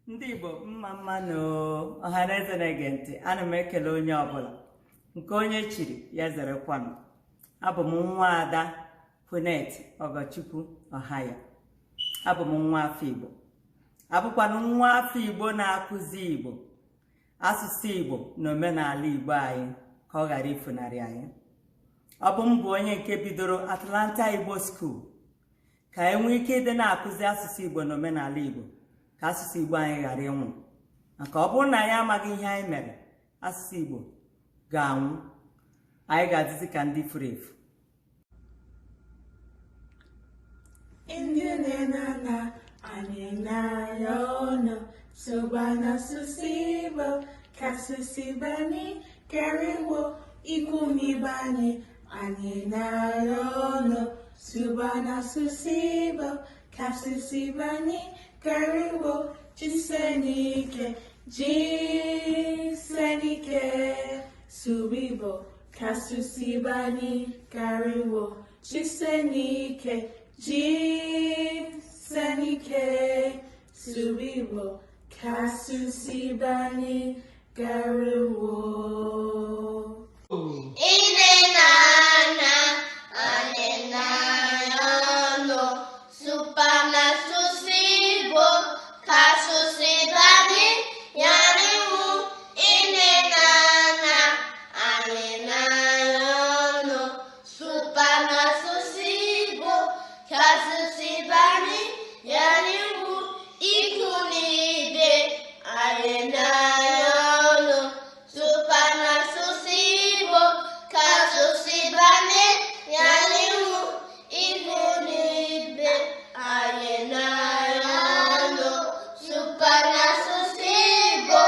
Ndị Igbo mma mmanụ ọhaneze na-ege ntị, ana m ekele onye ọbụla nke onye chiri ya zerekwanụ. Abụ m nwa Ada Punet Ogochukwu Ọhaya. Abụ m nwa afọ Igbo, abụkwanụ nwa afọ Igbo na-akụzi Igbo, asụsụ Igbo na omenala Igbo anyị ka ọ ghara ifunarị anyị. Ọ bụ m bụ onye nke bidoro Atlanta Igbo School ka e nwee ike ịdị na-akụzi asụsụ Igbo na omenala Igbo, ka asụsụ Igbo anyị ghara ịnwụ. Maka ọ bụrụ na anyị amaghị ihe anyị mere, asụsụ Igbo ga-anwụ, anyị ga-adịzi ka ndị furu efu. Indianana aninayono sobana susibo kasusibani kariwo ikumibani aninayono sobana susibo kasusibani kariwo jisenike subibo kasusibani kariwo jisenike subibo kasusibani kariwo. Inenana anenayono supana susibo kasusibani yarimu. Inenana anenayono supana susibo kasusibani yarimu ikunibe anenayono supana susibo kasusibani yarimu ikunibe anenayono supana susibo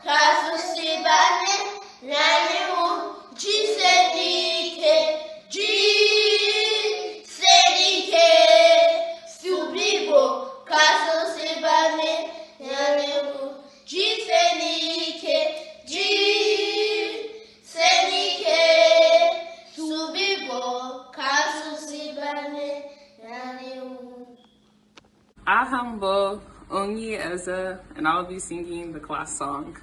kasusibani yarimu jisenike subibo kasusibani yarimu jisenike subibo kasusibani yarimu. Ahamba Onyi Eza, and I'll be singing the class song.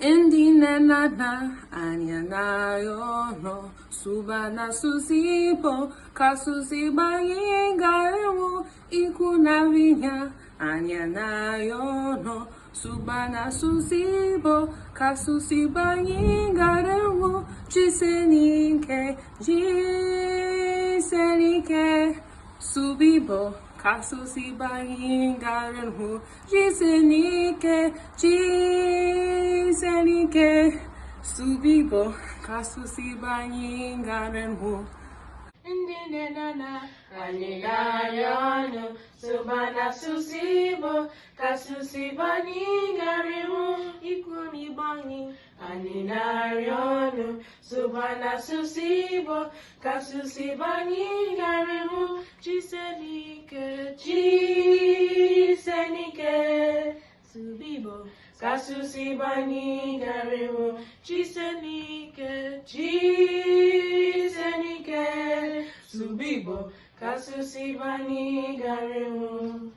Indinenana anyanayono subana susibo kasusibayi garewo ikunavinya anyanayono subana susibo kasusibayi garewo jisenike subibo kasusibani garenhu jisenike subibo kasusibani garenhu. Indinenana aninayono sobana susibo kasusibani garimu ikunibani aninayono sobana susibo kasusibani garimu jisenike subibo kasusibani garimu jisenike subibo kasusibani garimu.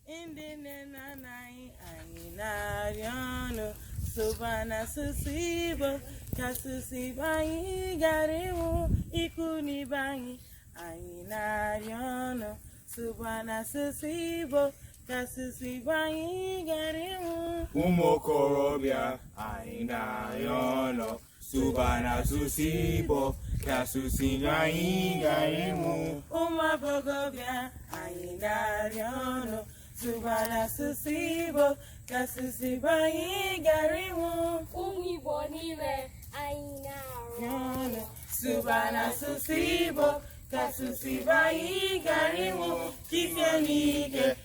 Indinenana aninayono sobana susibo kasusibani garimu ikunibani aninayono sobana susibo kasusibani garimu. Umokorobia aninayono subana susibo kasusibani garimu. Umabogobia aninayono subana susibo kasusibani garimu. Igbo niile anyị na-arụ subana susibo kasusibani garimu. Jisenike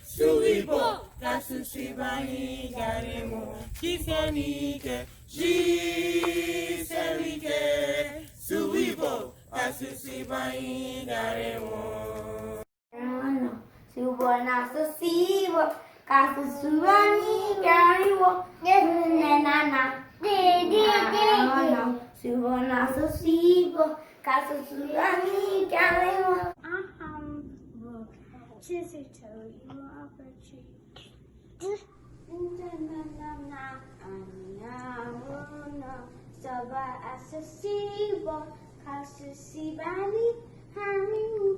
subibo kasusibani garimu. Jisenike subibo kasusibani garimu. Subana susibo kasusibani garimu. Inenana subana susibo kasusibani garimu. Chissy toe, you are virtue. Soba asasibo, kasusi bani, harimu,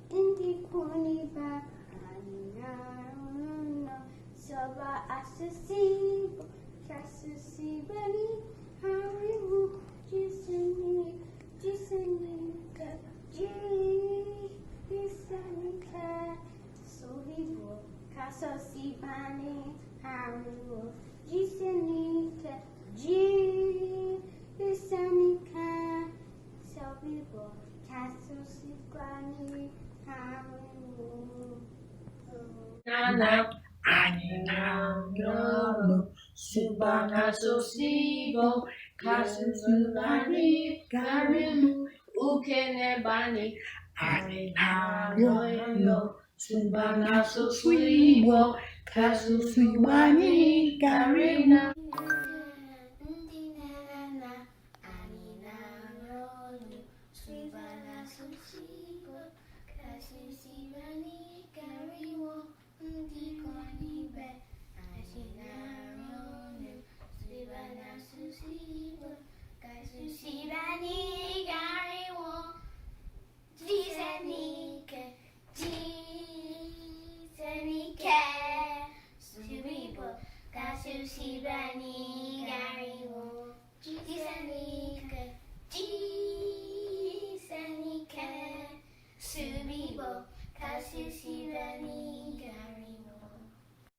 indi kuniba, soba asasibo, kasusi bani, harimu, jisani, jisanika, sohibo, kasusi bani, harimu, jisanika, Jisanika, Sobibo, Kasusi Kwani, Hamu. Nana, Anina, Subana Sosibo, Kasusubani, Garimu, Ukenebani, Anina, Yoyo, Subana Sosibo, Kasusubani, Garina. Shibani